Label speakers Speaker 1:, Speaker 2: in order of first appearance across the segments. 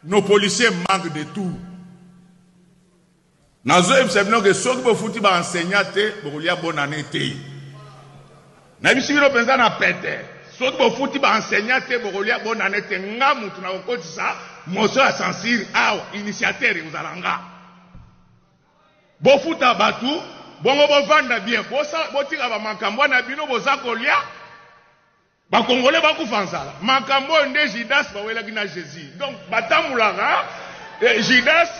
Speaker 1: nos policiers manquent de tout. Nazo ebisabino que soki bofuti ba enseignant te bokulia bonne année te. Na bisibino penza na pete. Soki bofuti ba enseignant te bokulia bonne année te ngamu tunakotisa moso ya censure awa initiateur uzalanga. Bofuta batu bongo bovanda bien bosa botika ba makambo na bino boza kolia ba congolais ba kufanzala makambo nde Judas ba wela kina Jésus. Donc batamulaka Judas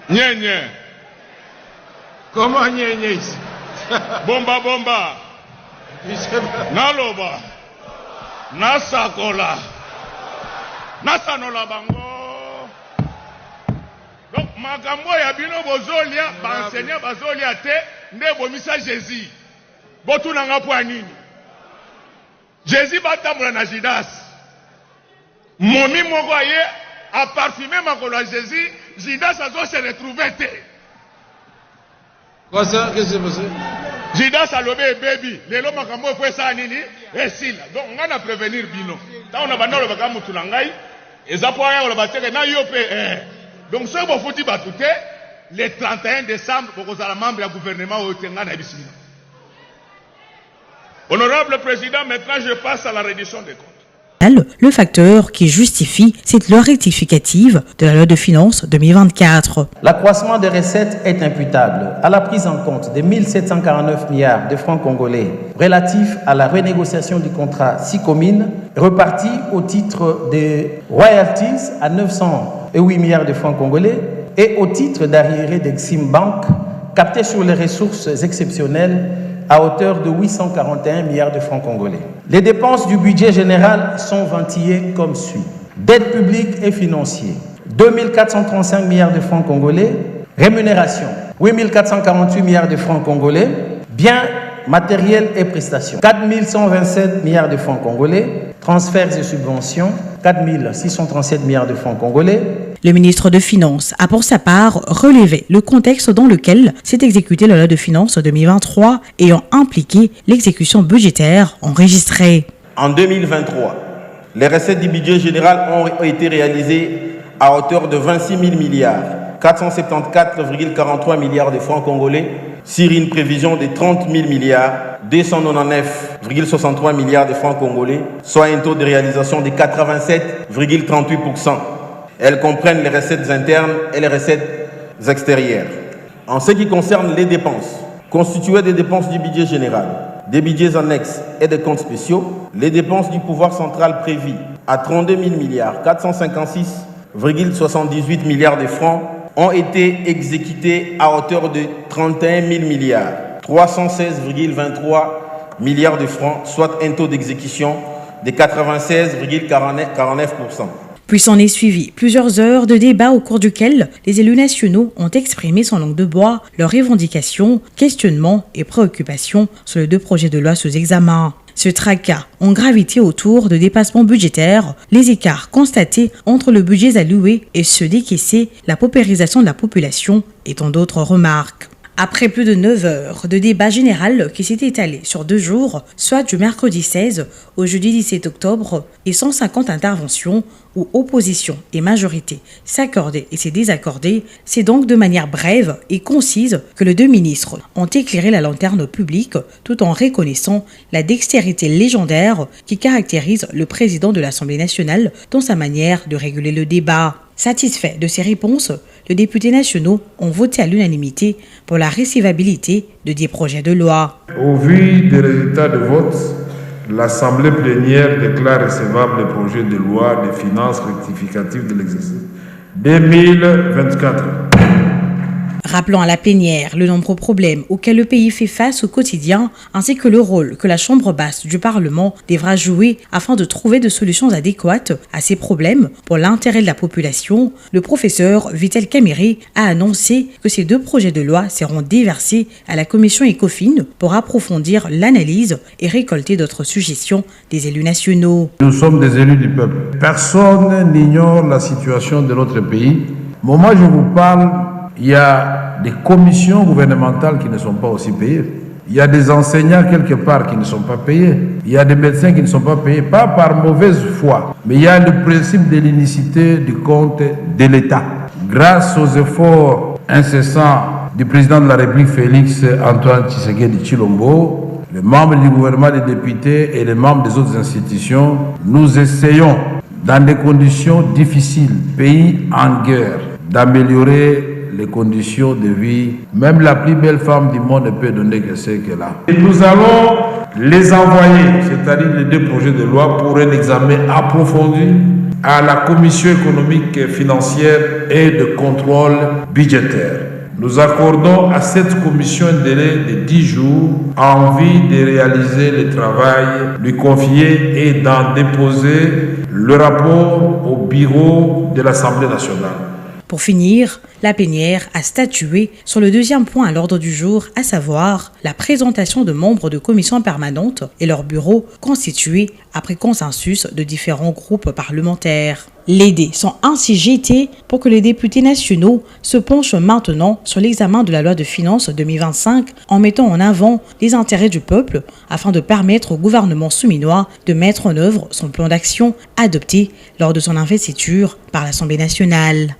Speaker 1: Nye.
Speaker 2: Comment nye ici?
Speaker 1: Bomba. Naloba. Nasakola. Nasanola bango. Donc, makambo ya bino bozolia, ba enseignant bazolia te, nde bomisa Jésus. Botu nanga po nini? Jésus batamula na Judas. Momi moko aye a parfumé makolo ya Jésus. Judas a se retrouvé.
Speaker 2: Quoi ça? Qu'est-ce qui s'est passé?
Speaker 1: Judas a lobé baby. Lelo makambo fwe sa nini? Esila. Donc on a prévenir bino. Ta on a bandolo bakamu tunangai. Ezapo aya ko bateke na yope Donc ce bo futi batute le 31 décembre pour que la membre du gouvernement au tenga na bisina. Honorable président, maintenant je passe à la reddition des comptes.
Speaker 3: Le facteur qui justifie cette loi rectificative de la loi de finances 2024.
Speaker 4: L'accroissement des recettes est imputable à la prise en compte des 1749 milliards de francs congolais relatifs à la renégociation du contrat 6 communes repartis au titre des royalties à 908 milliards de francs congolais et au titre d'arriérés d'Exim Bank captés sur les ressources exceptionnelles à hauteur de 841 milliards de francs congolais. Les dépenses du budget général sont ventillées comme suit. Dette publique et financière, 2435 milliards de francs congolais. Rémunération, 8448 milliards de francs congolais. Biens, matériels et prestations, 4127 milliards de francs congolais. Transferts et subventions, 4637 milliards de francs congolais.
Speaker 3: Le ministre de Finances a pour sa part relevé le contexte dans lequel s'est exécutée la loi de finances 2023 ayant impliqué l'exécution budgétaire enregistrée.
Speaker 5: En 2023, les recettes du budget général ont été réalisées à hauteur de 26 000 milliards, 474,43 milliards de francs congolais sur une prévision de 30 000 milliards, 299,63 milliards de francs congolais, soit un taux de réalisation de 87,38%. Elles comprennent les recettes internes et les recettes extérieures. En ce qui concerne les dépenses, constituées des dépenses du budget général, des budgets annexes et des comptes spéciaux, les dépenses du pouvoir central prévues à 32 000 milliards, 456,78 milliards de francs ont été exécutées à hauteur de 31 000 milliards, 316,23 milliards de francs, soit un taux d'exécution de 96,49%.
Speaker 3: Puis s'en est suivi plusieurs heures de débat au cours duquel les élus nationaux ont exprimé sans langue de bois leurs revendications, questionnements et préoccupations sur les deux projets de loi sous examen. Ce tracas ont gravité autour de dépassements budgétaires, les écarts constatés entre le budget alloué et ceux décaissés, la paupérisation de la population et tant d'autres remarques. Après plus de 9 heures de débat général qui s'est étalé sur 2 jours, soit du mercredi 16 au jeudi 17 octobre, et 150 interventions où opposition et majorité s'accordaient et se désaccordaient, c'est donc de manière brève et concise que les deux ministres ont éclairé la lanterne publique tout en reconnaissant la dextérité légendaire qui caractérise le président de l'Assemblée nationale dans sa manière de réguler le débat. Satisfait de ces réponses, les députés nationaux ont voté à l'unanimité pour la recevabilité de 10 projets de loi.
Speaker 6: Au vu des résultats de vote, l'Assemblée plénière déclare recevable le projet de loi des finances rectificatives de l'exercice 2024.
Speaker 3: Rappelant à la plénière le nombreux problèmes auxquels le pays fait face au quotidien, ainsi que le rôle que la Chambre basse du Parlement devra jouer afin de trouver des solutions adéquates à ces problèmes pour l'intérêt de la population, le professeur Vital Kamerhe a annoncé que ces 2 projets de loi seront déversés à la commission ECOFIN pour approfondir l'analyse et récolter d'autres suggestions des élus nationaux.
Speaker 6: Nous sommes des élus du peuple. Personne n'ignore la situation de notre pays. Au moment où je vous parle, il y a des commissions gouvernementales qui ne sont pas aussi payées. Il y a des enseignants quelque part qui ne sont pas payés. Il y a des médecins qui ne sont pas payés, pas par mauvaise foi, mais il y a le principe de l'unicité du compte de l'État. Grâce aux efforts incessants du président de la République, Félix Antoine Tshisekedi Tshilombo, les membres du gouvernement, les députés et les membres des autres institutions, nous essayons, dans des conditions difficiles, pays en guerre, d'améliorer les conditions de vie. Même la plus belle femme du monde ne peut donner que ce qu'elle a. Et nous allons les envoyer, c'est-à-dire les deux projets de loi, pour un examen approfondi à la Commission économique et financière et de contrôle budgétaire. Nous accordons à cette commission un délai de 10 jours en vue de réaliser le travail lui confié et d'en déposer le rapport au bureau de l'Assemblée nationale.
Speaker 3: Pour finir, la plénière a statué sur le deuxième point à l'ordre du jour, à savoir la présentation de membres de commissions permanentes et leurs bureaux constitués après consensus de différents groupes parlementaires. Les dés sont ainsi jetés pour que les députés nationaux se penchent maintenant sur l'examen de la loi de finances 2025 en mettant en avant les intérêts du peuple afin de permettre au gouvernement souminois de mettre en œuvre son plan d'action adopté lors de son investiture par l'Assemblée nationale.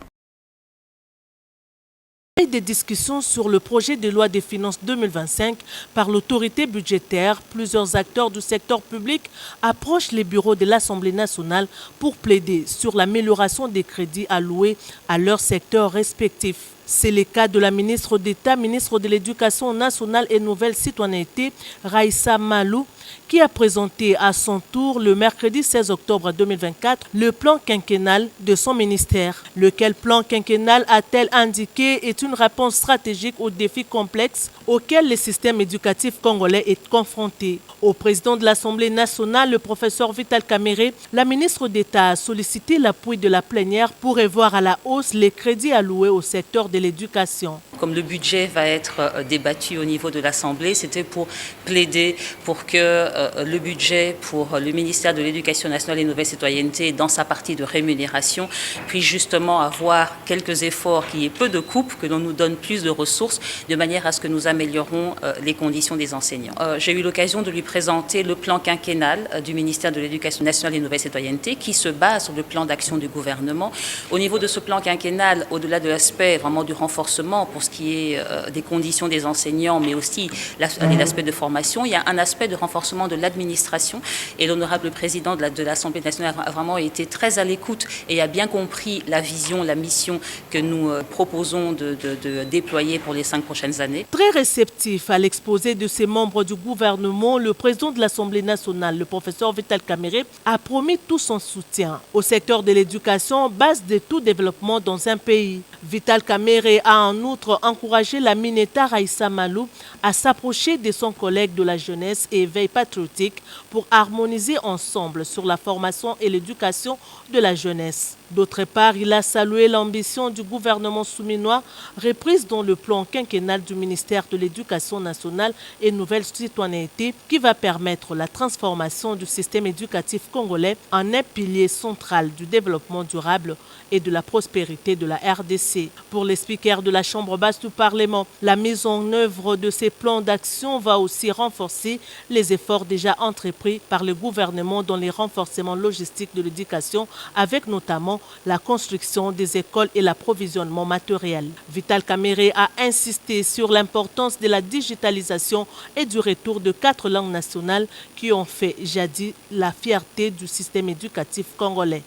Speaker 7: Des discussions sur le projet de loi des finances 2025 par l'autorité budgétaire, plusieurs acteurs du secteur public approchent les bureaux de l'Assemblée nationale pour plaider sur l'amélioration des crédits alloués à leur secteur respectif. C'est le cas de la ministre d'État, ministre de l'Éducation nationale et Nouvelle Citoyenneté, Raissa Malou, qui a présenté à son tour le mercredi 16 octobre 2024 le plan quinquennal de son ministère. Lequel plan quinquennal, a-t-elle indiqué, est une réponse stratégique aux défis complexes auxquels le système éducatif congolais est confronté. Au président de l'Assemblée nationale, le professeur Vital Kamerhe, la ministre d'État a sollicité l'appui de la plénière pour revoir à la hausse les crédits alloués au secteur de l'éducation.
Speaker 8: Comme le budget va être débattu au niveau de l'Assemblée, c'était pour plaider pour que le budget pour le ministère de l'Éducation nationale et Nouvelle Citoyenneté, dans sa partie de rémunération, puisse justement avoir quelques efforts, qu'il y ait peu de coupes, que l'on nous donne plus de ressources, de manière à ce que nous améliorons les conditions des enseignants. J'ai eu l'occasion de lui présenter le plan quinquennal du ministère de l'Éducation nationale et Nouvelle Citoyenneté, qui se base sur le plan d'action du gouvernement. Au niveau de ce plan quinquennal, au-delà de l'aspect vraiment du renforcement pour ce qui est des conditions des enseignants, mais aussi l'aspect de formation, il y a un aspect de renforcement de l'administration, et l'honorable président de l'Assemblée nationale a vraiment été très à l'écoute et a bien compris la vision, la mission que nous proposons de déployer pour les 5 prochaines années.
Speaker 7: Très réceptif à l'exposé de ses membres du gouvernement, le président de l'Assemblée nationale, le professeur Vital Kamerhe, a promis tout son soutien au secteur de l'éducation, base de tout développement dans un pays. Vital Kamerhe a en outre encouragé la Mineta Raissa Malou à s'approcher de son collègue de la jeunesse et éveil patriotique pour harmoniser ensemble sur la formation et l'éducation de la jeunesse. D'autre part, il a salué l'ambition du gouvernement souminois reprise dans le plan quinquennal du ministère de l'Éducation nationale et Nouvelle Citoyenneté qui va permettre la transformation du système éducatif congolais en un pilier central du développement durable et de la prospérité de la RDC. Pour les speakers de la Chambre basse du Parlement, la mise en œuvre de ces plans d'action va aussi renforcer les efforts déjà entrepris par le gouvernement dans les renforcements logistiques de l'éducation, avec notamment la construction des écoles et l'approvisionnement matériel. Vital Kamerhe a insisté sur l'importance de la digitalisation et du retour de 4 langues nationales qui ont fait jadis la fierté du système éducatif congolais.